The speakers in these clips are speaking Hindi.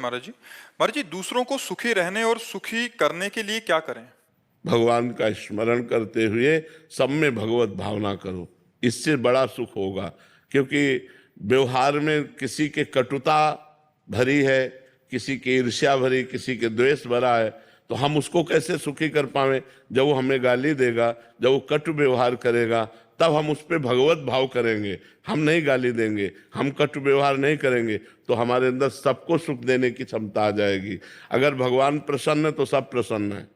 महाराज जी, दूसरों को सुखी रहने और सुखी करने के लिए क्या करें? भगवान का स्मरण करते हुए सब में भगवत भावना करो, इससे बड़ा सुख होगा। क्योंकि व्यवहार में किसी के कटुता भरी है, किसी की ईर्ष्या भरी, किसी के द्वेष भरा है, तो हम उसको कैसे सुखी कर पावे? जब वो हमें गाली देगा, जब वो कटु व्यवहार करेगा, तब हम उस पर भगवत भाव करेंगे। हम नहीं गाली देंगे, हम कटु व्यवहार नहीं करेंगे, तो हमारे अंदर सबको सुख देने की क्षमता आ जाएगी। अगर भगवान प्रसन्न है तो सब प्रसन्न है,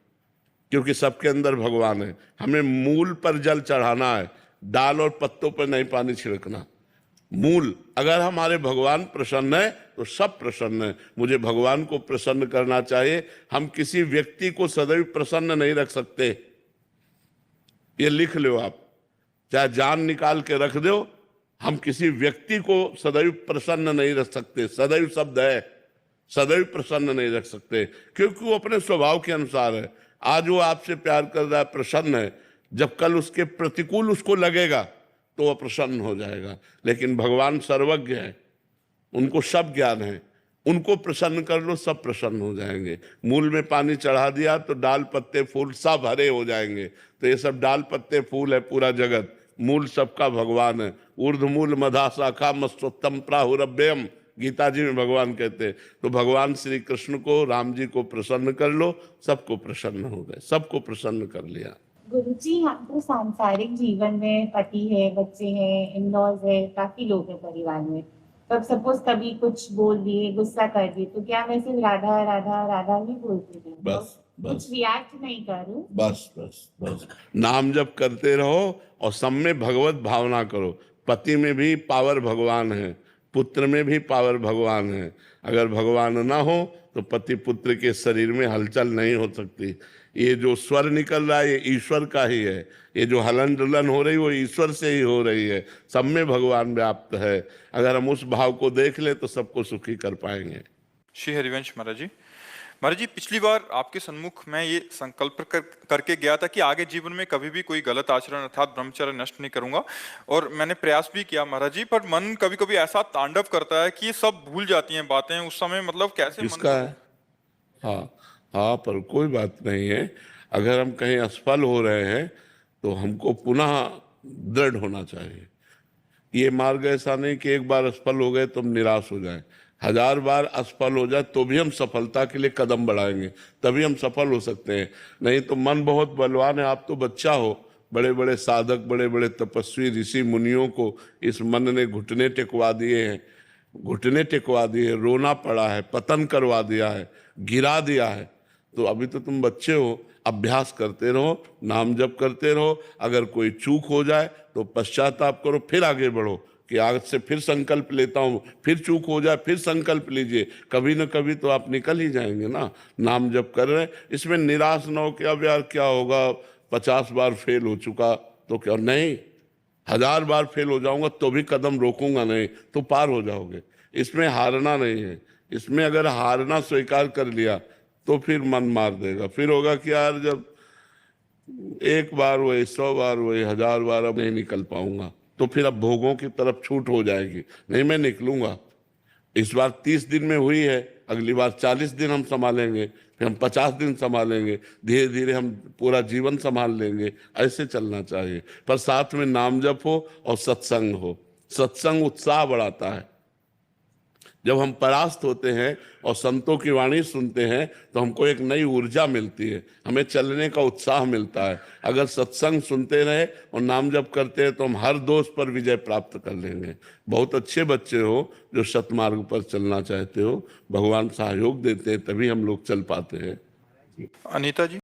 क्योंकि सबके अंदर भगवान है। हमें मूल पर जल चढ़ाना है, डाल और पत्तों पर नहीं पानी छिड़कना। मूल, अगर हमारे भगवान प्रसन्न है तो सब प्रसन्न है। मुझे भगवान को प्रसन्न करना चाहिए। हम किसी व्यक्ति को सदैव प्रसन्न नहीं रख सकते, ये लिख लो आप, चाहे जान निकाल के रख दो। हम किसी व्यक्ति को सदैव प्रसन्न नहीं रख सकते। सदैव शब्द है, सदैव प्रसन्न नहीं रख सकते, क्योंकि वो अपने स्वभाव के अनुसार है। आज वो आपसे प्यार कर रहा है, प्रसन्न है, जब कल उसके प्रतिकूल उसको लगेगा तो वह प्रसन्न हो जाएगा। लेकिन भगवान सर्वज्ञ है, उनको सब ज्ञान है। उनको प्रसन्न कर लो, सब प्रसन्न हो जाएंगे। मूल में पानी चढ़ा दिया तो डाल पत्ते फूल सब हरे हो जाएंगे। तो ये सब डाल पत्ते फूल है पूरा जगत, मूल सबका भगवान है। ऊर्ध्वमूल मधा शाखा मस्तोत्तम प्राहुरभ्यम, गीता जी में भगवान कहते हैं। तो भगवान श्री कृष्ण को, राम जी को प्रसन्न कर लो, सबको प्रसन्न हो गए, सबको प्रसन्न कर लिया। गुरुजी, हम तो सांसारिक जीवन में पति है, बच्चे हैं, इन-लॉज है, काफी लोग हैं परिवार में। तो अब सपोज कभी कुछ बोल दिए, गुस्सा कर दिए, तो क्या मैं सिर्फ राधा राधा राधा ही बोलती हूँ? बस कुछ रिएक्ट नहीं करूँ? बस बस बस नाम जप करते रहो और सब में भगवत भावना करो। पति में भी पावर भगवान है, पुत्र में भी पावर भगवान है। अगर भगवान ना हो तो पति पुत्र के शरीर में हलचल नहीं हो सकती। ये जो स्वर निकल रहा है ये ईश्वर का ही है। ये जो हलन डुलन हो रही है वो ईश्वर से ही हो रही है। सब में भगवान व्याप्त है। अगर हम उस भाव को देख ले तो सबको सुखी कर पाएंगे। श्री हरिवंश महाराज जी, पिछली बार आपके सन्मुख मैं ये संकल्प करके गया था कि आगे जीवन में कभी भी कोई गलत आचरण अर्थात ब्रह्मचर्य नष्ट नहीं करूंगा, और मैंने प्रयास भी किया महाराज जी। पर मन कभी कभी ऐसा तांडव करता है कि ये सब भूल जाती हैं बातें उस समय। मतलब कैसे इसका है? हाँ हाँ, पर कोई बात नहीं है। अगर हम कहीं असफल हो रहे हैं तो हमको पुनः दृढ़ होना चाहिए। ये मार्ग ऐसा नहीं कि एक बार असफल हो गए तो हम निराश हो जाएं। 1000 बार असफल हो जाए तो भी हम सफलता के लिए कदम बढ़ाएंगे, तभी हम सफल हो सकते हैं। नहीं तो मन बहुत बलवान है। आप तो बच्चा हो, बड़े बड़े साधक, बड़े बड़े तपस्वी ऋषि मुनियों को इस मन ने घुटने टेकवा दिए हैं, घुटने टेकवा दिए, रोना पड़ा है, पतन करवा दिया है, गिरा दिया है। तो अभी तो तुम बच्चे हो, अभ्यास करते रहो, नाम जप करते रहो। अगर कोई चूक हो जाए तो पश्चाताप करो, फिर आगे बढ़ो कि आज से फिर संकल्प लेता हूँ। फिर चूक हो जाए फिर संकल्प लीजिए, कभी न कभी तो आप निकल ही जाएंगे ना। नाम जप कर रहे हैं, इसमें निराश न हो कि अब यार क्या होगा, 50 बार फेल हो चुका तो क्या, नहीं, 1000 बार फेल हो जाऊंगा तो भी कदम रोकूंगा नहीं, तो पार हो जाओगे। इसमें हारना नहीं है। इसमें अगर हारना स्वीकार कर लिया तो फिर मन मार देगा। फिर होगा कि यार जब एक बार वही, 100 बार वही, 1000 बार अब नहीं निकल पाऊंगा, तो फिर अब भोगों की तरफ छूट हो जाएगी। नहीं, मैं निकलूंगा। इस बार 30 दिन में हुई है, अगली बार 40 दिन हम संभालेंगे, फिर हम 50 दिन संभालेंगे, धीरे धीरे हम पूरा जीवन संभाल लेंगे। ऐसे चलना चाहिए। पर साथ में नाम जप हो और सत्संग हो। सत्संग उत्साह बढ़ाता है। जब हम परास्त होते हैं और संतों की वाणी सुनते हैं तो हमको एक नई ऊर्जा मिलती है, हमें चलने का उत्साह मिलता है। अगर सत्संग सुनते रहे और नाम जप करते हैं तो हम हर दोष पर विजय प्राप्त कर लेंगे। बहुत अच्छे बच्चे हो जो सतमार्ग पर चलना चाहते हो, भगवान सहयोग देते हैं तभी हम लोग चल पाते हैं। अनीता जी।